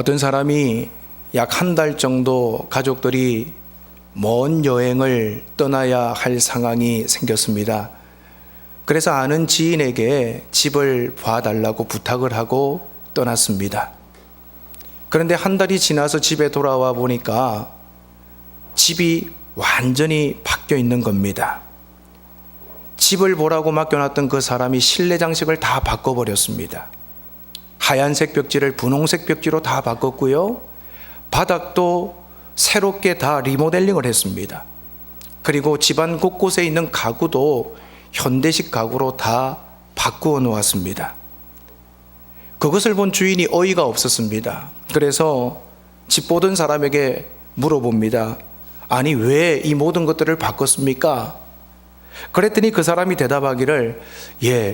어떤 사람이 약 한 달 정도 가족들이 먼 여행을 떠나야 할 상황이 생겼습니다. 그래서 아는 지인에게 집을 봐달라고 부탁을 하고 떠났습니다. 그런데 한 달이 지나서 집에 돌아와 보니까 집이 완전히 바뀌어 있는 겁니다. 집을 보라고 맡겨놨던 그 사람이 실내 장식을 다 바꿔버렸습니다. 하얀색 벽지를 분홍색 벽지로 다 바꿨고요. 바닥도 새롭게 다 리모델링을 했습니다. 그리고 집안 곳곳에 있는 가구도 현대식 가구로 다 바꾸어 놓았습니다. 그것을 본 주인이 어이가 없었습니다. 그래서 집 보던 사람에게 물어봅니다. 아니, 왜 이 모든 것들을 바꿨습니까? 그랬더니 그 사람이 대답하기를,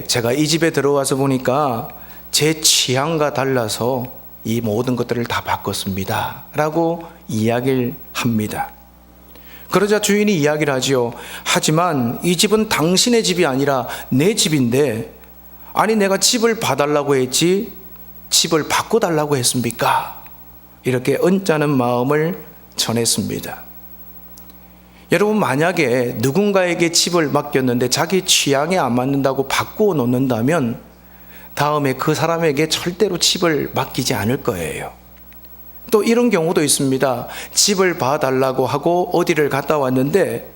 제가 이 집에 들어와서 보니까 제 취향과 달라서 이 모든 것들을 다 바꿨습니다 라고 이야기를 합니다. 그러자 주인이 이야기를 하지요. 하지만 이 집은 당신의 집이 아니라 내 집인데, 아니 내가 집을 봐달라고 했지 집을 바꿔달라고 했습니까? 이렇게 언짢은 마음을 전했습니다. 여러분, 만약에 누군가에게 집을 맡겼는데 자기 취향에 안 맞는다고 바꾸어 놓는다면 다음에 그 사람에게 절대로 집을 맡기지 않을 거예요. 또 이런 경우도 있습니다. 집을 봐달라고 하고 어디를 갔다 왔는데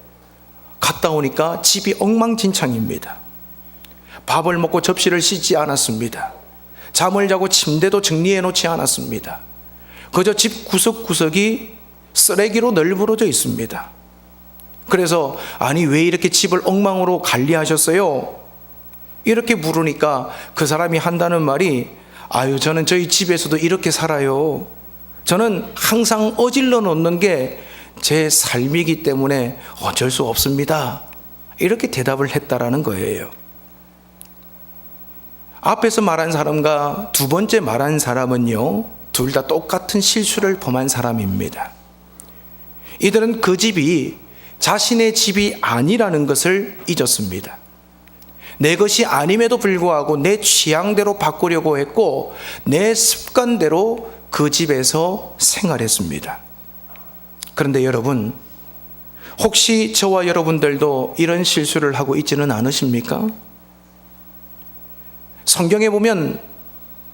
갔다 오니까 집이 엉망진창입니다. 밥을 먹고 접시를 씻지 않았습니다. 잠을 자고 침대도 정리해 놓지 않았습니다. 그저 집 구석구석이 쓰레기로 널브러져 있습니다. 그래서 아니 왜 이렇게 집을 엉망으로 관리하셨어요? 이렇게 물으니까 그 사람이 한다는 말이, 저는 저희 집에서도 이렇게 살아요. 저는 항상 어질러 놓는 게 제 삶이기 때문에 어쩔 수 없습니다. 이렇게 대답을 했다라는 거예요. 앞에서 말한 사람과 두 번째 말한 사람은요, 둘 다 똑같은 실수를 범한 사람입니다. 이들은 그 집이 자신의 집이 아니라는 것을 잊었습니다. 내 것이 아님에도 불구하고 내 취향대로 바꾸려고 했고 내 습관대로 그 집에서 생활했습니다. 그런데 여러분, 혹시 저와 여러분들도 이런 실수를 하고 있지는 않으십니까? 성경에 보면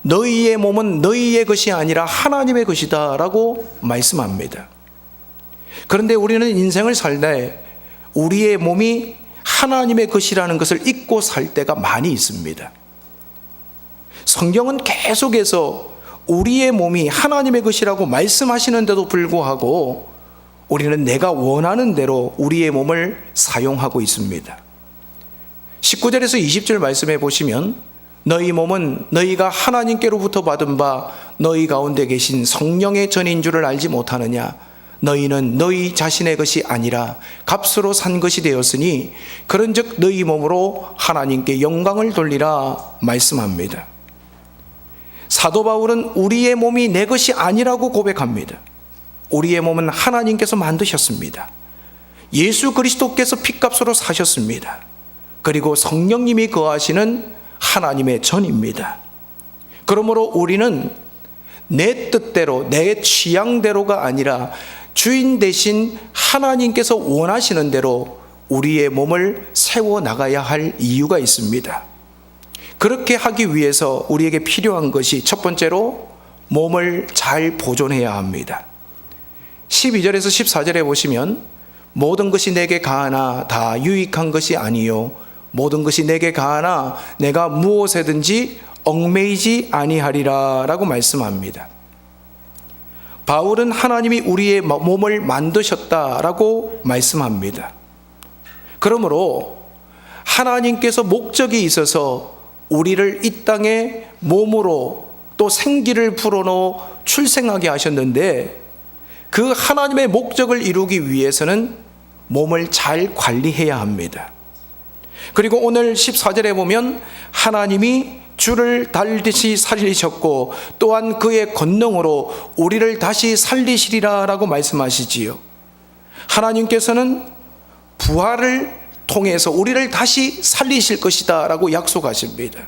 너희의 몸은 너희의 것이 아니라 하나님의 것이다 라고 말씀합니다. 그런데 우리는 인생을 살다 우리의 몸이 하나님의 것이라는 것을 잊고 살 때가 많이 있습니다. 성경은 계속해서 우리의 몸이 하나님의 것이라고 말씀하시는데도 불구하고 우리는 내가 원하는 대로 우리의 몸을 사용하고 있습니다. 19절에서 20절 말씀해 보시면, 너희 몸은 너희가 하나님께로부터 받은 바 너희 가운데 계신 성령의 전인 줄을 알지 못하느냐? 너희는 너희 자신의 것이 아니라 값으로 산 것이 되었으니 그런즉 너희 몸으로 하나님께 영광을 돌리라 말씀합니다. 사도 바울은 우리의 몸이 내 것이 아니라고 고백합니다. 우리의 몸은 하나님께서 만드셨습니다. 예수 그리스도께서 핏값으로 사셨습니다. 그리고 성령님이 거하시는 하나님의 전입니다. 그러므로 우리는 내 뜻대로 내 취향대로가 아니라 주인 대신 하나님께서 원하시는 대로 우리의 몸을 세워나가야 할 이유가 있습니다. 그렇게 하기 위해서 우리에게 필요한 것이 첫 번째로 몸을 잘 보존해야 합니다. 12절에서 14절에 보시면, 모든 것이 내게 가하나 다 유익한 것이 아니요 모든 것이 내게 가하나 내가 무엇에든지 얽매이지 아니하리라 라고 말씀합니다. 바울은 하나님이 우리의 몸을 만드셨다라고 말씀합니다. 그러므로 하나님께서 목적이 있어서 우리를 이 땅에 몸으로 또 생기를 불어넣어 출생하게 하셨는데, 그 하나님의 목적을 이루기 위해서는 몸을 잘 관리해야 합니다. 그리고 오늘 14절에 보면 하나님이 주를 달듯이 살리셨고 또한 그의 권능으로 우리를 다시 살리시리라 라고 말씀하시지요. 하나님께서는 부활을 통해서 우리를 다시 살리실 것이다 라고 약속하십니다.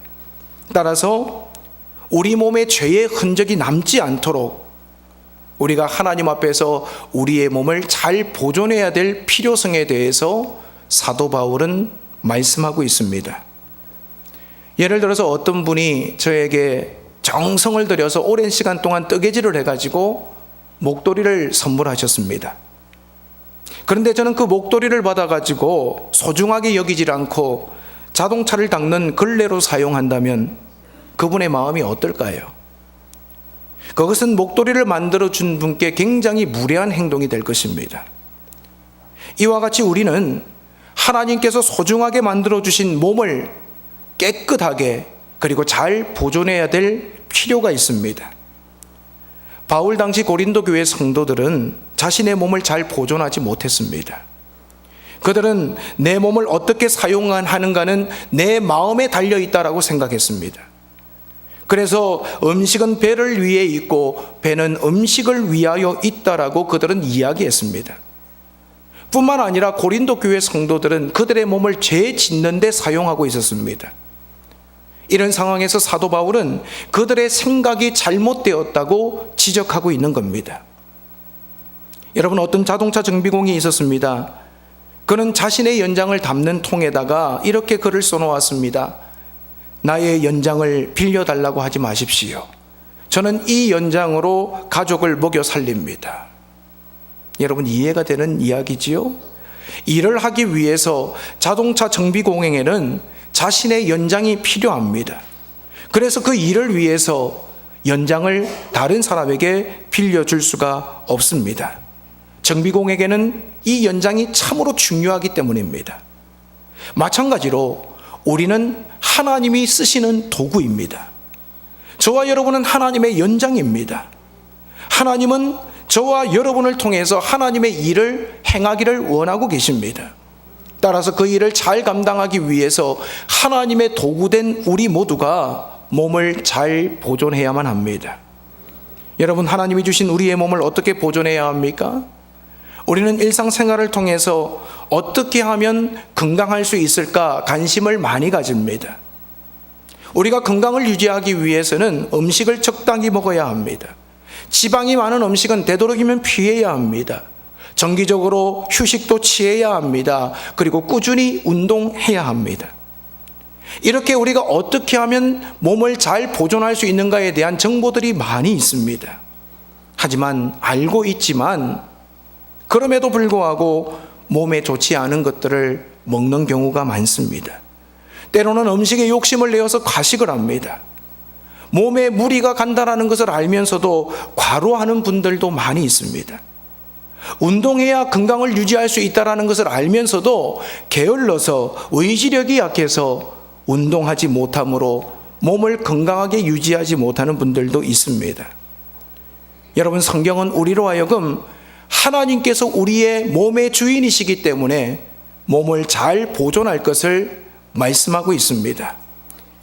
따라서 우리 몸에 죄의 흔적이 남지 않도록 우리가 하나님 앞에서 우리의 몸을 잘 보존해야 될 필요성에 대해서 사도 바울은 말씀하고 있습니다. 예를 들어서 어떤 분이 저에게 정성을 들여서 오랜 시간 동안 뜨개질을 해가지고 목도리를 선물하셨습니다. 그런데 저는 그 목도리를 받아가지고 소중하게 여기질 않고 자동차를 닦는 걸레로 사용한다면 그분의 마음이 어떨까요? 그것은 목도리를 만들어준 분께 굉장히 무례한 행동이 될 것입니다. 이와 같이 우리는 하나님께서 소중하게 만들어주신 몸을 깨끗하게 그리고 잘 보존해야 될 필요가 있습니다. 바울 당시 고린도 교회 성도들은 자신의 몸을 잘 보존하지 못했습니다. 그들은 내 몸을 어떻게 사용하는가는 내 마음에 달려있다라고 생각했습니다. 그래서 음식은 배를 위해 있고 배는 음식을 위하여 있다라고 그들은 이야기했습니다. 뿐만 아니라 고린도 교회 성도들은 그들의 몸을 죄 짓는 데 사용하고 있었습니다. 이런 상황에서 사도 바울은 그들의 생각이 잘못되었다고 지적하고 있는 겁니다. 여러분, 어떤 자동차 정비공이 있었습니다. 그는 자신의 연장을 담는 통에다가 이렇게 글을 써놓았습니다. 나의 연장을 빌려달라고 하지 마십시오. 저는 이 연장으로 가족을 먹여 살립니다. 여러분, 이해가 되는 이야기지요? 일을 하기 위해서 자동차 정비공행에는 자신의 연장이 필요합니다. 그래서 그 일을 위해서 연장을 다른 사람에게 빌려줄 수가 없습니다. 정비공에게는 이 연장이 참으로 중요하기 때문입니다. 마찬가지로 우리는 하나님이 쓰시는 도구입니다. 저와 여러분은 하나님의 연장입니다. 하나님은 저와 여러분을 통해서 하나님의 일을 행하기를 원하고 계십니다. 따라서 그 일을 잘 감당하기 위해서 하나님의 도구된 우리 모두가 몸을 잘 보존해야만 합니다. 여러분, 하나님이 주신 우리의 몸을 어떻게 보존해야 합니까? 우리는 일상생활을 통해서 어떻게 하면 건강할 수 있을까 관심을 많이 가집니다. 우리가 건강을 유지하기 위해서는 음식을 적당히 먹어야 합니다. 지방이 많은 음식은 되도록이면 피해야 합니다. 정기적으로 휴식도 취해야 합니다. 그리고 꾸준히 운동해야 합니다. 이렇게 우리가 어떻게 하면 몸을 잘 보존할 수 있는가에 대한 정보들이 많이 있습니다. 하지만 알고 있지만 그럼에도 불구하고 몸에 좋지 않은 것들을 먹는 경우가 많습니다. 때로는 음식에 욕심을 내어서 과식을 합니다. 몸에 무리가 간다는 것을 알면서도 과로하는 분들도 많이 있습니다. 운동해야 건강을 유지할 수 있다는 것을 알면서도 게을러서 의지력이 약해서 운동하지 못함으로 몸을 건강하게 유지하지 못하는 분들도 있습니다. 여러분, 성경은 우리로 하여금 하나님께서 우리의 몸의 주인이시기 때문에 몸을 잘 보존할 것을 말씀하고 있습니다.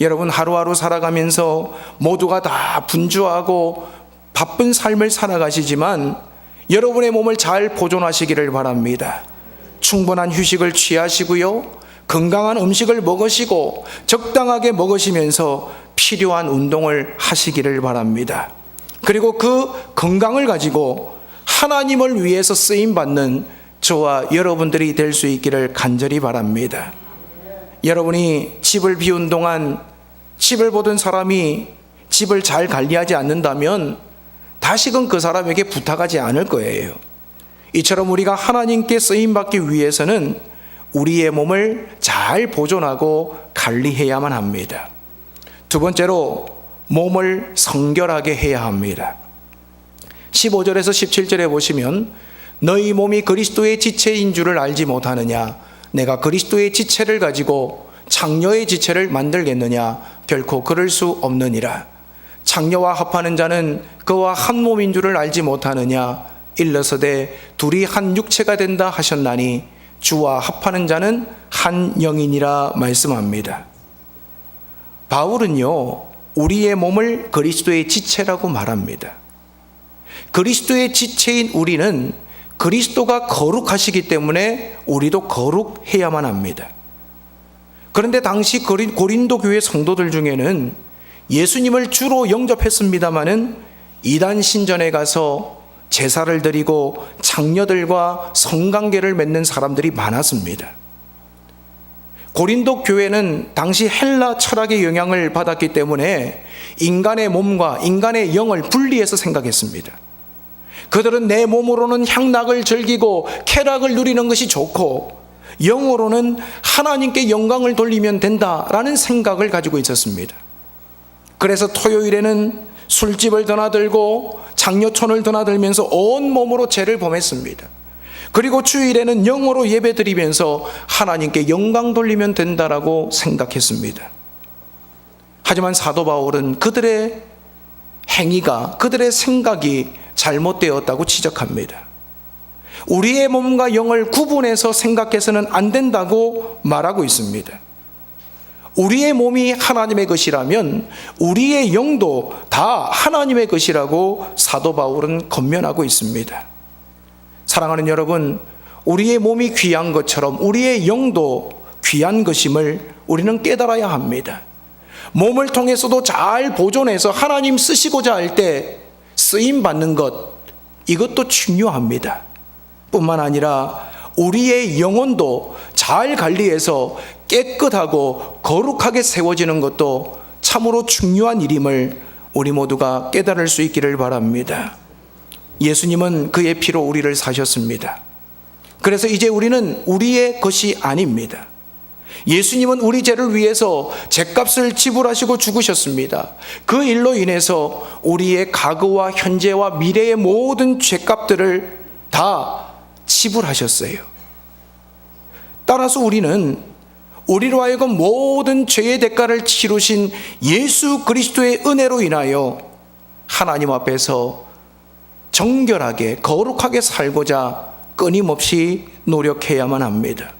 여러분, 하루하루 살아가면서 모두가 다 분주하고 바쁜 삶을 살아가시지만 여러분의 몸을 잘 보존하시기를 바랍니다. 충분한 휴식을 취하시고요, 건강한 음식을 먹으시고 적당하게 먹으시면서 필요한 운동을 하시기를 바랍니다. 그리고 그 건강을 가지고 하나님을 위해서 쓰임받는 저와 여러분들이 될 수 있기를 간절히 바랍니다. 여러분이 집을 비운 동안 집을 보던 사람이 집을 잘 관리하지 않는다면 다시금 그 사람에게 부탁하지 않을 거예요. 이처럼 우리가 하나님께 쓰임받기 위해서는 우리의 몸을 잘 보존하고 관리해야만 합니다. 두 번째로, 몸을 성결하게 해야 합니다. 15절에서 17절에 보시면 너희 몸이 그리스도의 지체인 줄을 알지 못하느냐? 내가 그리스도의 지체를 가지고 창녀의 지체를 만들겠느냐? 결코 그럴 수 없느니라. 창녀와 합하는 자는 그와 한 몸인 줄을 알지 못하느냐? 일러서되 둘이 한 육체가 된다 하셨나니 주와 합하는 자는 한 영이니라 말씀합니다. 바울은요, 우리의 몸을 그리스도의 지체라고 말합니다. 그리스도의 지체인 우리는 그리스도가 거룩하시기 때문에 우리도 거룩해야만 합니다. 그런데 당시 고린도 교회 성도들 중에는 예수님을 주로 영접했습니다마는 이단 신전에 가서 제사를 드리고 장녀들과 성관계를 맺는 사람들이 많았습니다. 고린도 교회는 당시 헬라 철학의 영향을 받았기 때문에 인간의 몸과 인간의 영을 분리해서 생각했습니다. 그들은 내 몸으로는 향락을 즐기고 쾌락을 누리는 것이 좋고 영으로는 하나님께 영광을 돌리면 된다라는 생각을 가지고 있었습니다. 그래서 토요일에는 술집을 드나들고 장려촌을 드나들면서 온몸으로 죄를 범했습니다. 그리고 주일에는 영으로 예배드리면서 하나님께 영광 돌리면 된다라고 생각했습니다. 하지만 사도 바울은 그들의 행위가, 그들의 생각이 잘못되었다고 지적합니다. 우리의 몸과 영을 구분해서 생각해서는 안 된다고 말하고 있습니다. 우리의 몸이 하나님의 것이라면 우리의 영도 다 하나님의 것이라고 사도 바울은 권면하고 있습니다. 사랑하는 여러분, 우리의 몸이 귀한 것처럼 우리의 영도 귀한 것임을 우리는 깨달아야 합니다. 몸을 통해서도 잘 보존해서 하나님 쓰시고자 할 때 쓰임 받는 것, 이것도 중요합니다. 뿐만 아니라 우리의 영혼도 잘 관리해서 깨끗하고 거룩하게 세워지는 것도 참으로 중요한 일임을 우리 모두가 깨달을 수 있기를 바랍니다. 예수님은 그의 피로 우리를 사셨습니다. 그래서 이제 우리는 우리의 것이 아닙니다. 예수님은 우리 죄를 위해서 죄값을 지불하시고 죽으셨습니다. 그 일로 인해서 우리의 과거와 현재와 미래의 모든 죄값들을 다 지불하셨어요. 따라서 우리는 우리로 하여금 모든 죄의 대가를 치르신 예수 그리스도의 은혜로 인하여 하나님 앞에서 정결하게 거룩하게 살고자 끊임없이 노력해야만 합니다.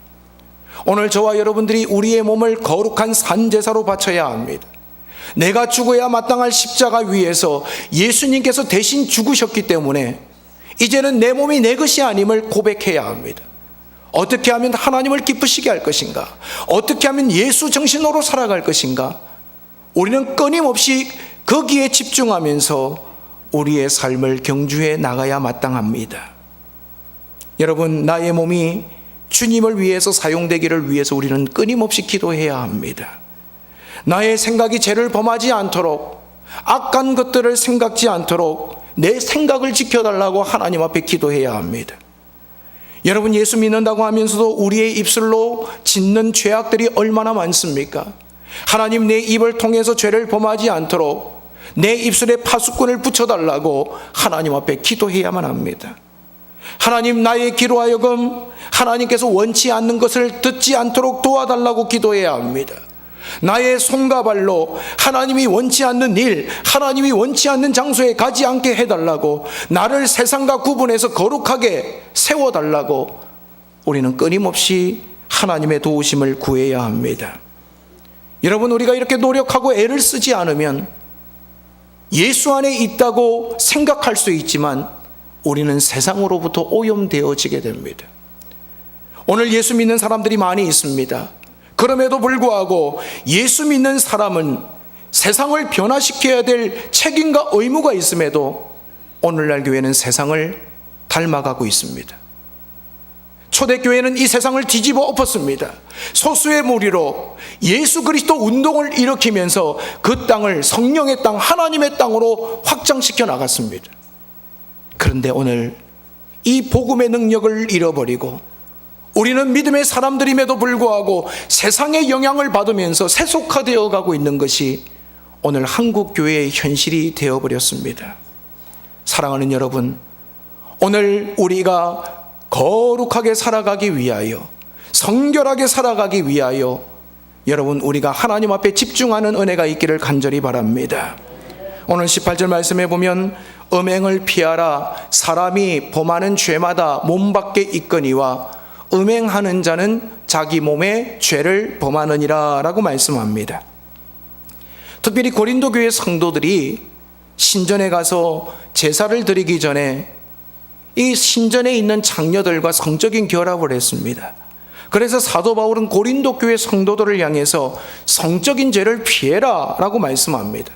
오늘 저와 여러분들이 우리의 몸을 거룩한 산제사로 바쳐야 합니다. 내가 죽어야 마땅할 십자가 위에서 예수님께서 대신 죽으셨기 때문에 이제는 내 몸이 내 것이 아님을 고백해야 합니다. 어떻게 하면 하나님을 기쁘시게 할 것인가? 어떻게 하면 예수 정신으로 살아갈 것인가? 우리는 끊임없이 거기에 집중하면서 우리의 삶을 경주해 나가야 마땅합니다. 여러분, 나의 몸이 주님을 위해서 사용되기를 위해서 우리는 끊임없이 기도해야 합니다. 나의 생각이 죄를 범하지 않도록, 악한 것들을 생각지 않도록 내 생각을 지켜달라고 하나님 앞에 기도해야 합니다. 여러분, 예수 믿는다고 하면서도 우리의 입술로 짓는 죄악들이 얼마나 많습니까? 하나님, 내 입을 통해서 죄를 범하지 않도록 내 입술에 파수꾼을 붙여달라고 하나님 앞에 기도해야만 합니다. 하나님, 나의 귀로 하여금 하나님께서 원치 않는 것을 듣지 않도록 도와달라고 기도해야 합니다. 나의 손과 발로 하나님이 원치 않는 일, 하나님이 원치 않는 장소에 가지 않게 해달라고, 나를 세상과 구분해서 거룩하게 세워달라고 우리는 끊임없이 하나님의 도우심을 구해야 합니다. 여러분, 우리가 이렇게 노력하고 애를 쓰지 않으면 예수 안에 있다고 생각할 수 있지만 우리는 세상으로부터 오염되어지게 됩니다. 오늘 예수 믿는 사람들이 많이 있습니다. 그럼에도 불구하고 예수 믿는 사람은 세상을 변화시켜야 될 책임과 의무가 있음에도 오늘날 교회는 세상을 닮아가고 있습니다. 초대교회는 이 세상을 뒤집어 엎었습니다. 소수의 무리로 예수 그리스도 운동을 일으키면서 그 땅을 성령의 땅, 하나님의 땅으로 확장시켜 나갔습니다. 그런데 오늘 이 복음의 능력을 잃어버리고 우리는 믿음의 사람들임에도 불구하고 세상의 영향을 받으면서 세속화되어 가고 있는 것이 오늘 한국 교회의 현실이 되어버렸습니다. 사랑하는 여러분, 오늘 우리가 거룩하게 살아가기 위하여, 성결하게 살아가기 위하여 여러분, 우리가 하나님 앞에 집중하는 은혜가 있기를 간절히 바랍니다. 오늘 18절 말씀에 보면 음행을 피하라. 사람이 범하는 죄마다 몸 밖에 있거니와 음행하는 자는 자기 몸에 죄를 범하느니라 라고 말씀합니다. 특별히 고린도 교회 성도들이 신전에 가서 제사를 드리기 전에 이 신전에 있는 장녀들과 성적인 결합을 했습니다. 그래서 사도 바울은 고린도 교회 성도들을 향해서 성적인 죄를 피해라 라고 말씀합니다.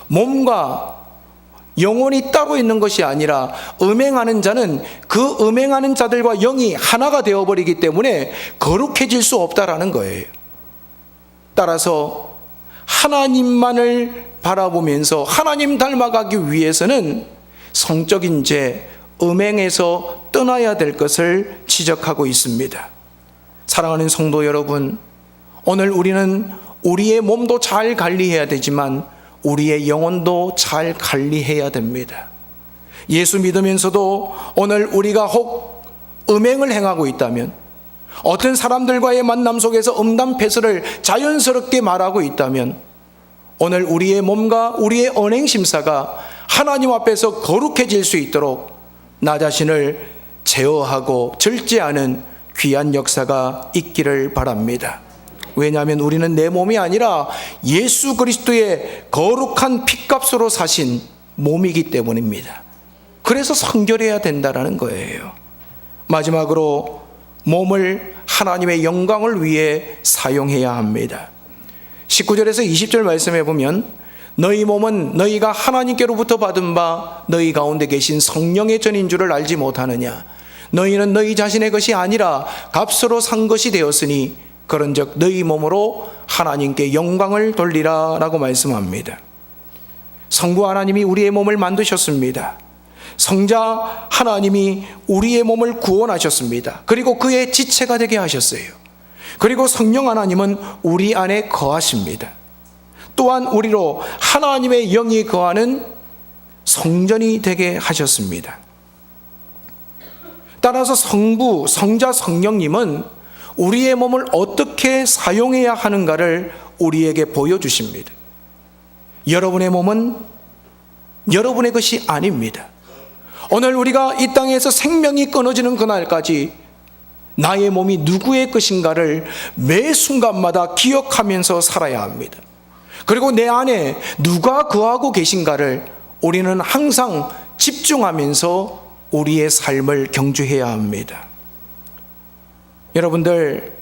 몸과 영혼이 따로 있는 것이 아니라 음행하는 자는 그 음행하는 자들과 영이 하나가 되어버리기 때문에 거룩해질 수 없다라는 거예요. 따라서 하나님만을 바라보면서 하나님 닮아가기 위해서는 성적인 죄, 음행에서 떠나야 될 것을 지적하고 있습니다. 사랑하는 성도 여러분, 오늘 우리는 우리의 몸도 잘 관리해야 되지만 우리의 영혼도 잘 관리해야 됩니다. 예수 믿으면서도 오늘 우리가 혹 음행을 행하고 있다면, 어떤 사람들과의 만남 속에서 음담패설을 자연스럽게 말하고 있다면, 오늘 우리의 몸과 우리의 언행심사가 하나님 앞에서 거룩해질 수 있도록 나 자신을 제어하고 절제하는 귀한 역사가 있기를 바랍니다. 왜냐하면 우리는 내 몸이 아니라 예수 그리스도의 거룩한 피값으로 사신 몸이기 때문입니다. 그래서 성결해야 된다는 거예요. 마지막으로 몸을 하나님의 영광을 위해 사용해야 합니다. 19절에서 20절 말씀해 보면, 너희 몸은 너희가 하나님께로부터 받은 바 너희 가운데 계신 성령의 전인 줄을 알지 못하느냐. 너희는 너희 자신의 것이 아니라 값으로 산 것이 되었으니 그런즉 너희 몸으로 하나님께 영광을 돌리라 라고 말씀합니다. 성부 하나님이 우리의 몸을 만드셨습니다. 성자 하나님이 우리의 몸을 구원하셨습니다. 그리고 그의 지체가 되게 하셨어요. 그리고 성령 하나님은 우리 안에 거하십니다. 또한 우리로 하나님의 영이 거하는 성전이 되게 하셨습니다. 따라서 성부, 성자, 성령님은 우리의 몸을 어떻게 사용해야 하는가를 우리에게 보여주십니다. 여러분의 몸은 여러분의 것이 아닙니다. 오늘 우리가 이 땅에서 생명이 끊어지는 그날까지 나의 몸이 누구의 것인가를 매 순간마다 기억하면서 살아야 합니다. 그리고 내 안에 누가 거하고 계신가를 우리는 항상 집중하면서 우리의 삶을 경주해야 합니다. 여러분들,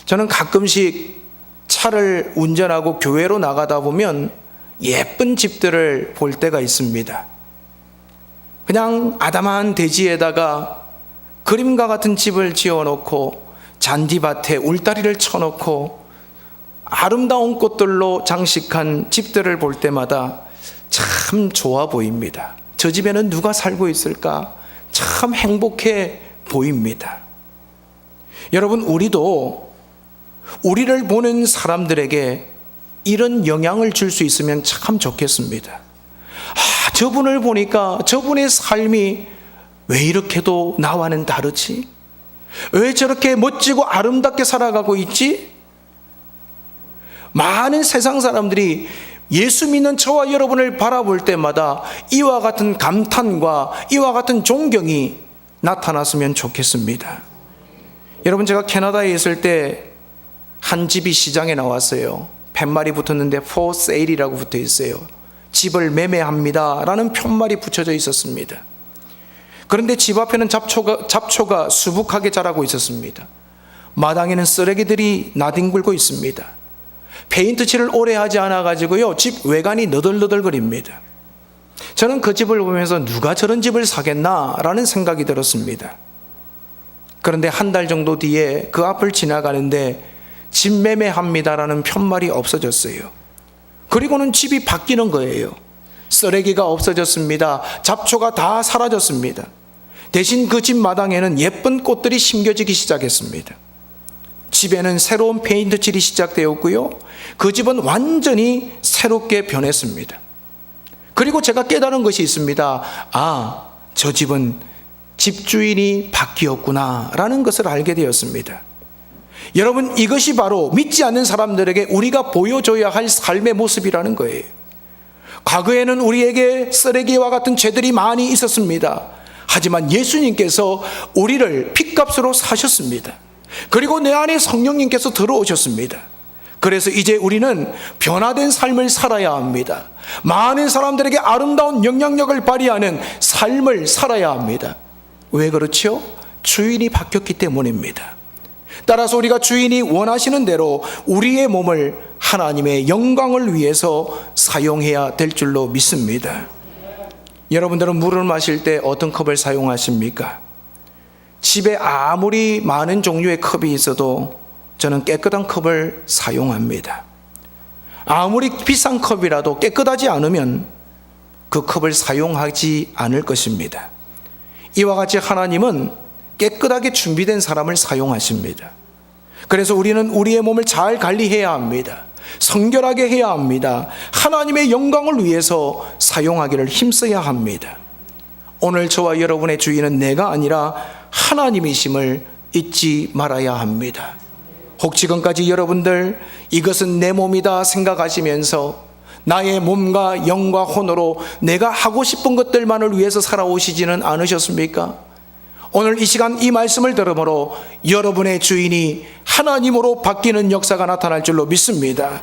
저는 가끔씩 차를 운전하고 교회로 나가다 보면 예쁜 집들을 볼 때가 있습니다. 그냥 아담한 대지에다가 그림과 같은 집을 지어놓고 잔디밭에 울타리를 쳐놓고 아름다운 꽃들로 장식한 집들을 볼 때마다 참 좋아 보입니다. 저 집에는 누가 살고 있을까? 참 행복해 보입니다. 여러분, 우리도 우리를 보는 사람들에게 이런 영향을 줄 수 있으면 참 좋겠습니다. 저분을 보니까 저분의 삶이 왜 이렇게도 나와는 다르지? 왜 저렇게 멋지고 아름답게 살아가고 있지? 많은 세상 사람들이 예수 믿는 저와 여러분을 바라볼 때마다 이와 같은 감탄과 이와 같은 존경이 나타났으면 좋겠습니다. 여러분, 제가 캐나다에 있을 때 한 집이 시장에 나왔어요. 팻말이 붙었는데 for sale이라고 붙어 있어요. 집을 매매합니다 라는 편말이 붙여져 있었습니다. 그런데 집 앞에는 잡초가 수북하게 자라고 있었습니다. 마당에는 쓰레기들이 나뒹굴고 있습니다. 페인트 칠을 오래 하지 않아 가지고요, 집 외관이 너덜너덜거립니다. 저는 그 집을 보면서 누가 저런 집을 사겠나 라는 생각이 들었습니다. 그런데 한 달 정도 뒤에 그 앞을 지나가는데 집 매매합니다라는 편말이 없어졌어요. 그리고는 집이 바뀌는 거예요. 쓰레기가 없어졌습니다. 잡초가 다 사라졌습니다. 대신 그 집 마당에는 예쁜 꽃들이 심겨지기 시작했습니다. 집에는 새로운 페인트 칠이 시작되었고요, 그 집은 완전히 새롭게 변했습니다. 그리고 제가 깨달은 것이 있습니다. 저 집은 집주인이 바뀌었구나 라는 것을 알게 되었습니다. 여러분, 이것이 바로 믿지 않는 사람들에게 우리가 보여줘야 할 삶의 모습이라는 거예요. 과거에는 우리에게 쓰레기와 같은 죄들이 많이 있었습니다. 하지만 예수님께서 우리를 핏값으로 사셨습니다. 그리고 내 안에 성령님께서 들어오셨습니다. 그래서 이제 우리는 변화된 삶을 살아야 합니다. 많은 사람들에게 아름다운 영향력을 발휘하는 삶을 살아야 합니다. 왜 그렇죠? 주인이 바뀌었기 때문입니다. 따라서 우리가 주인이 원하시는 대로 우리의 몸을 하나님의 영광을 위해서 사용해야 될 줄로 믿습니다. 여러분들은 물을 마실 때 어떤 컵을 사용하십니까? 집에 아무리 많은 종류의 컵이 있어도 저는 깨끗한 컵을 사용합니다. 아무리 비싼 컵이라도 깨끗하지 않으면 그 컵을 사용하지 않을 것입니다. 이와 같이 하나님은 깨끗하게 준비된 사람을 사용하십니다. 그래서 우리는 우리의 몸을 잘 관리해야 합니다. 성결하게 해야 합니다. 하나님의 영광을 위해서 사용하기를 힘써야 합니다. 오늘 저와 여러분의 주인은 내가 아니라 하나님이심을 잊지 말아야 합니다. 혹 지금까지 여러분들 이것은 내 몸이다 생각하시면서 나의 몸과 영과 혼으로 내가 하고 싶은 것들만을 위해서 살아오시지는 않으셨습니까? 오늘 이 시간 이 말씀을 들으므로 여러분의 주인이 하나님으로 바뀌는 역사가 나타날 줄로 믿습니다.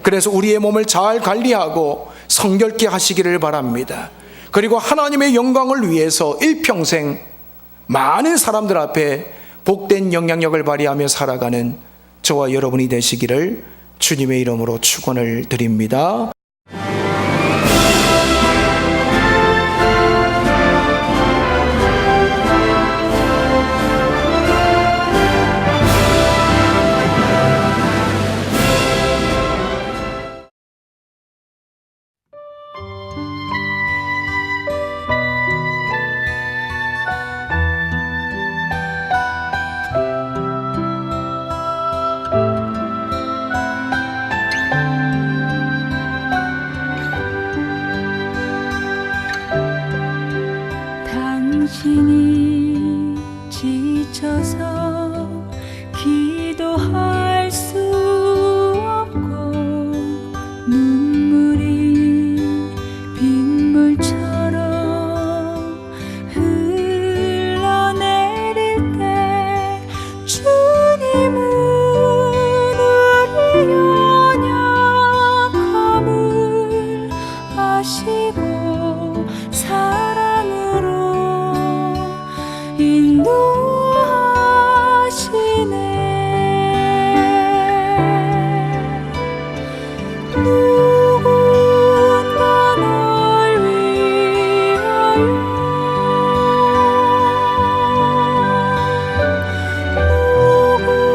그래서 우리의 몸을 잘 관리하고 성결케 하시기를 바랍니다. 그리고 하나님의 영광을 위해서 일평생 많은 사람들 앞에 복된 영향력을 발휘하며 살아가는 저와 여러분이 되시기를 주님의 이름으로 축원을 드립니다. 당신이 지쳐서 기도할 수 없고 눈물이 빗물처럼 흘러내릴 때 주님은 우리 연약함을 아시고 사랑으로 인도하시네. 누군가 널 위하여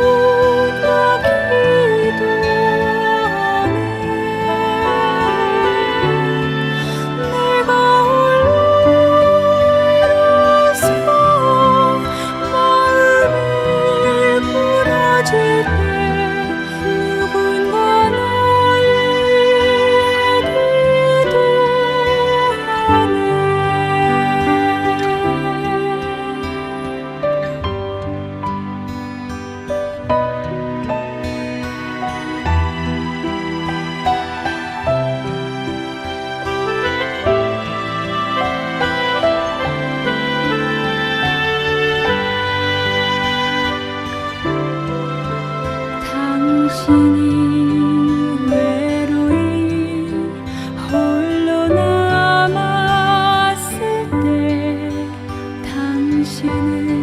누군가 기도하네. 내가 홀로서 마음이 부러질 때 누군가 날 위해 기도하네. 당신이 외로이 홀로 남았을 때 당신은